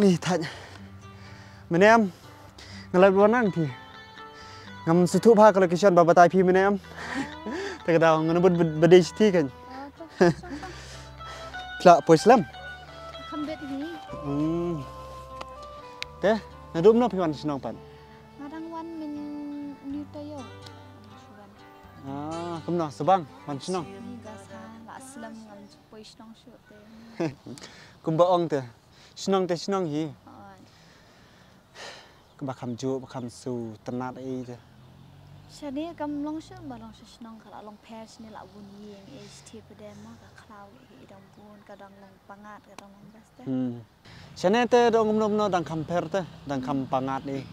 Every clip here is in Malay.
Nih tanya. Menem ngelap luanan pi. Ngam sutu pa kalau kisah bapak tai pi menem. Tak tahu ngenebut bedai siti kan. Kelak pois lam. Kambet ni. Teh, nadum no piwan senang pan. Ngadang wan min new tayo. Kemno sebang wan senang. Ni gasa la aslam ngam pois nong shoot te. Kumbaong teh. Senang teh senang hi. Bakam ju bakam su tenat ai teh. Shani kam long shoot ba long senang kala long pairs ni la bun yeng HT pada ma ka klau idang bun kadang long pangat kadang long bas te. Shani teh dong ngomno dang compare teh dang kam pangat ni.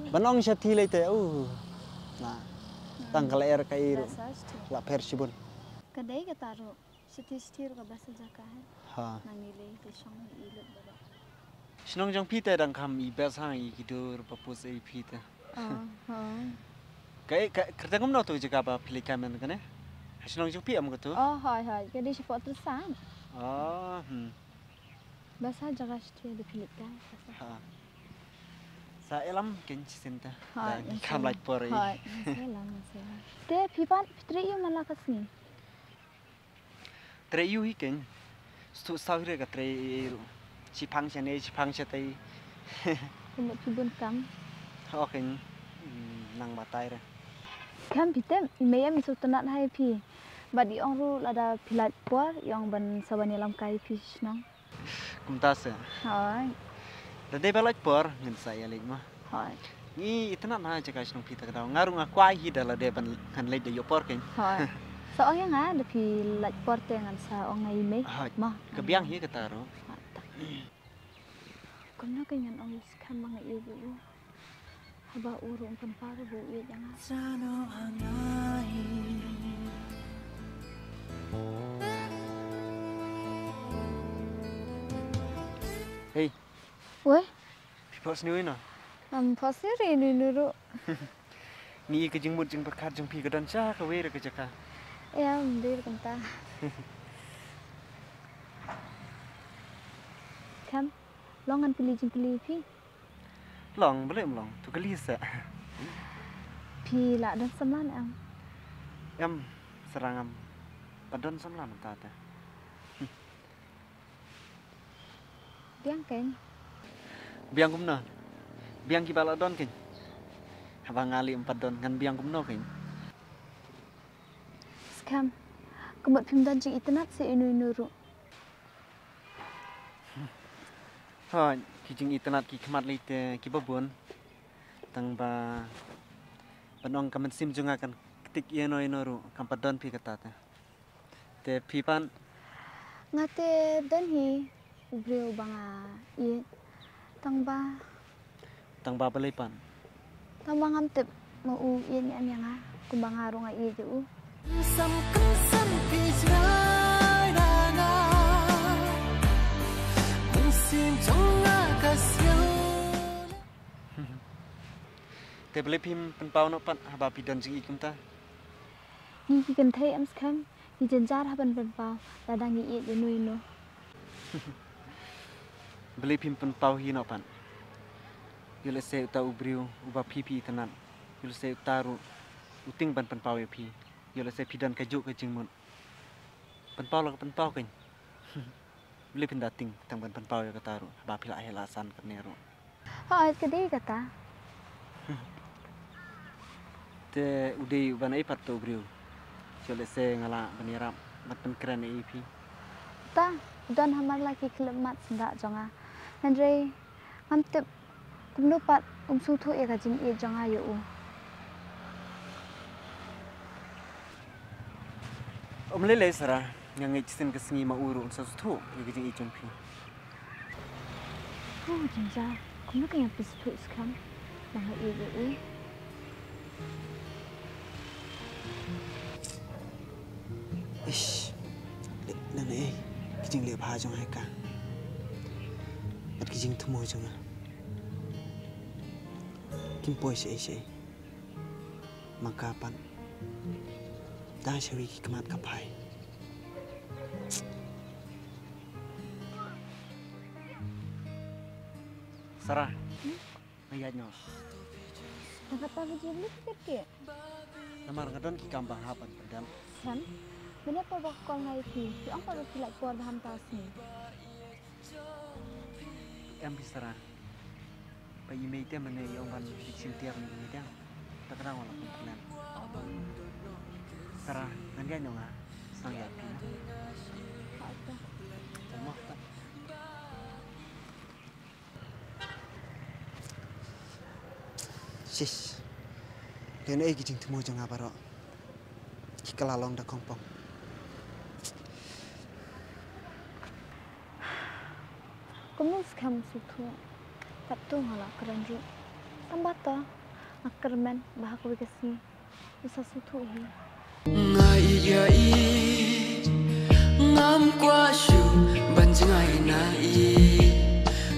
Banong syati le teh. Nah. Tang kala air kai ru. La persibun. Kadai ka taru. Siti ka basa jaka Ha. Nang nilai te song ilut ba. Senang jang pi teh dang kam i besang i kidur papus ai pi teh. Kai kerja ngomno tu jika apa pilih kamen kan eh? Senang jang pi am gitu. Hai. Kadai support terusan. Basa jaka siti ada pilih kan. Ha. Sa elam kenci senta. Dan kam like por ai. Hai. Selam. Te pipan fitri yu malah kasni. Tre yu hi ken. Stu sahire ka tre ru. Cipang siatai. Kumut pibun kam. Oke. Nang batai re. Kam pitem imeya misu tenat hai pi. Badi ong ru lada pilat por yang ban sabani lam kai pi nang. Kumtas. Hai. Dade balak por ngen saya lek mah. Hai. Ni itna na jaka senang pi tak tahu. Ngarung akwai hi dala de ban kan lek de yo por ken. Hai. Soalnya nga ada pilat por te ngan sa ong ngai me. Mah. Kebiang hi ketaro. Kena kenyan ong kam mga ibu. Haba urong pan para bu i jangan. Hey. Weh? Pipos ni na. Pasti rini nuru. Ni ke jing mut jing berkat jing pi kedan cha ka we ke jaka. Ya, mundur kenta. Kam, longan pilih pi. Long boleh melong. Tu kali sa. Pi la dan samlan am. Em serangam. Padon samlan ta ta. Biang ken. Biang kumna. Biang ki bala don ken. Abang ngali 4 don ngan biang kumno ken. Skam. Kemat pimdan jing itnat se inu ru. Ha, ki jing itnat ki khmat le te ki babon. Tang ba panong kamen sim junga kan ketik ino ru kam padon pi kata ta. Te pipan Ngate dan hi ubreu banga i tang ba balepan. Tang ba ngam tep mau u i ni an yang kumbang harung ai ju. Te boleh pim penpau no pan haba pidon jing ikum ta. Ni ki kan thai am skam ki jenjar haban penpau ladang i je nui no. Boleh pim penpau hi no pan. Yule se uta ubriu uba pipi tenan. Yule se utaru uting ban penpau ya pi. Yule se pidon kajuk ke jing mun. Penpau lo penpau kan. Boleh pindating tang ban penpau ya kataru haba pila helasan kenero. Ha kedi kata. Te udai ban ai patto briu. Yule se ngala banirap mat pen keren ai pi. Ta don hamar laki klemat sendak jonga. Andre ngam tep kumlupat su thu e ka jing e jonga yo u. Lele sara yang ngicin ke sengi ma uru sa thu ye jing i jumpi. Oh jenjar. Kumlu kan yang pis thu skam. Bang i je u. Ish. Nang eh kijing le pha jong hai ka. At kijing thumo jong. Kim poi se. Makapan. Da shawi ki kamat kapai. Sarah. Ayatnya. Nakata video ni keke. Namar ngadon ki kambang hapan pedam. Sam, benda pa bakal ngai ki. Ang pa sila kuar bahan tasni. Em bi Sarah. Pa email te mane yang ban diksin tiap ni ni dia. Tak kena wala pun. Sarah, nanti nga sang ya pi. Apa? Tama ta. Sis. Dia nak pergi temu jangan apa ro. Kita lalong dah kompong. Kamu skam sutu. Tak tu ngalah keranju. Tambata. Akarman bahak wikasi. Bisa sutu hi. Ngai yai ngam qua shu banjing ai nai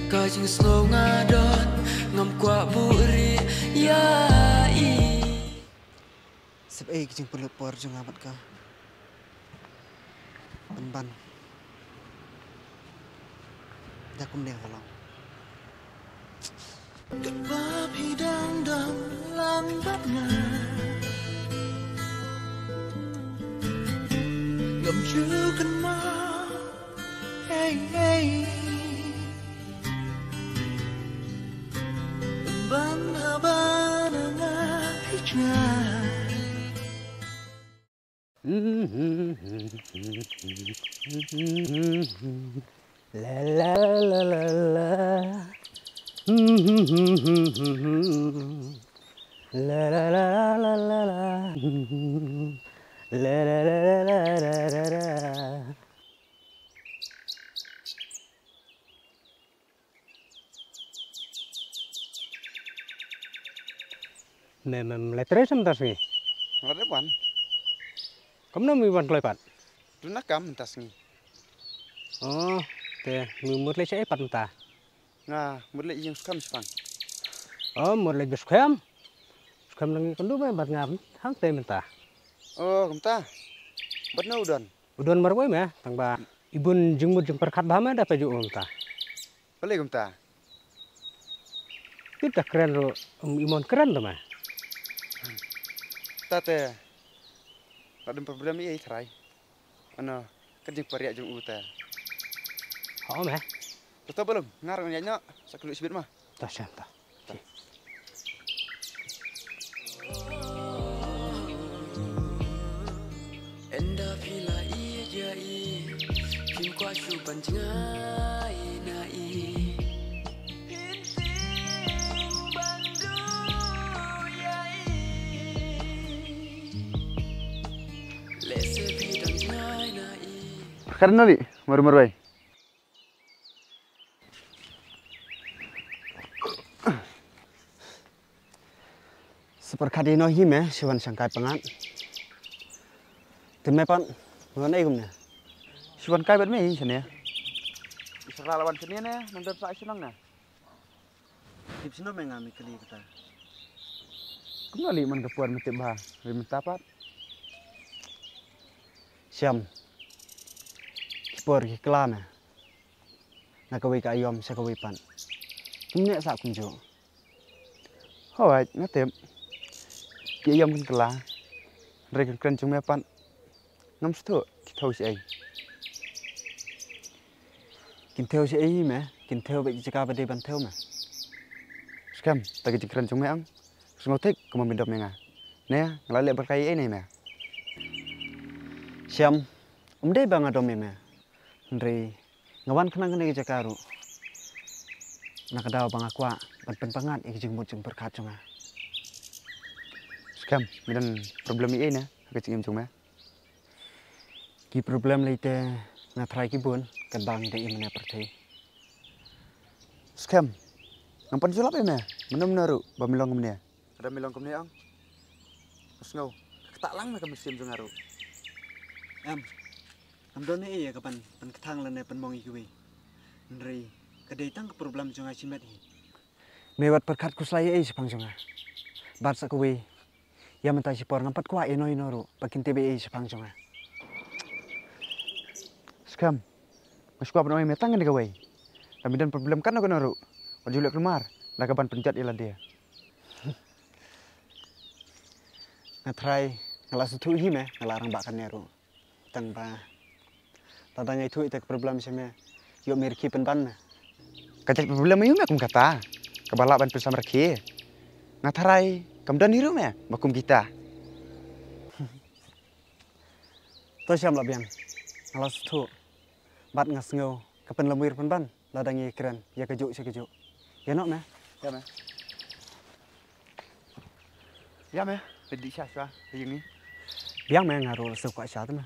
kajing snow ngadon ngam qua buri yai Sep kijing perlu por jung amat ka. Ban. Jakum dia kalau. Gebab hidang dan lambatnya ngam jukan ma hey hey ban habana hijau la la la la la la la la la la la la la la la la Memang letternya sebentar sih. Lada ban, Kamu nama iwan kelepat? tu nak kam entas ni. Oh, teh, mumur leceh epat entah. Nga, mulai yang skam sepang. Oh, mumur leceh skam. Skam lagi kendu bat ngam, hang teh mentah. Oh, kamta. Bat na udon. Udon marwai mah, tang ba. Ibun jengmut jeng perkat bahama ada peju mentah. Boleh kamta. Kita keren ro, imon keren tuh mah. Tate. Ada problem ini try. Ano, kerja pariak jeng uta. Oh mah, Betul belum? Ngarang nyanyi, sakulit sibit mah. tak santah. Enda pila iya i, kim kuashu panjngai nai. Karena ni, maru-maru ay. Seperti no hime siwan sangkai pengat. Temepan mengenai gumnya. Siwan kai bat mi sini ya. Isra lawan sini ne, nang sak senang na. Tipsino mengami kali kita. Kembali man kepuan metip bah, mentapat. Siam. Kipor ki kelana. Nakawi ka ayom sa kawipan. Kumnya sa kunjo. Hoi, ngatip. Ki ayam kan kela. Rek kan cuma pan. Ngam stu, kita si ay. Kinteo si ai me, kinteo be jika bade banteo me. Skam, tagi cikran cuma ang. Sengotek kuma bindom menga. Ne, ngalale berkai ay ne me. Siam. Umdai bang adom me. Ndri ngawan kenang kene jakaru. Nakadaw bang akwa, ban pangat ikijing mut jeng berkat cunga. Skam, midan problem ay ne, kecingim cuma. Ki problem leite na try ki bun kan bang de imene pertai. Skam, ngampan sulap ay me. Mana menaru, ba milong kemne. Ada milong kemne ang. Ngau, tak lang me kemisim jungaru. Amdone iya kapan pan ketang lene pan mongi kuwi. Ndri kadai tang ke problem junga simet hi. Mewat perkat kuslaya ai sepang junga. Bar sa kuwi. Ya mentai sipor ngampat kwa eno ru pakin tebe ai sepang junga. Skam, masuk apa namanya metang ni kawai. Tapi dan problem kan aku naru. Wajulek kemar, lagaban penjat ilan dia. Ngatrai ngala sutu hi me ngala orang bakan neru. Tang ba. Tadanya itu itek problem seme. Yo mirki penban me. Kacak problem ayu me kum kata. Kebalak ban pesam reki. Ngatarai kamdan hiru me bakum kita. To siam labian. Ngala sutu. Bat ngasngau kapen lemwir penban. Ladangi keren ya kejuk si kejuk. Ya nok me. Ya me. Ya me. Pedi syah syah yang ni. Biang me ngaru sekwak syah tu me.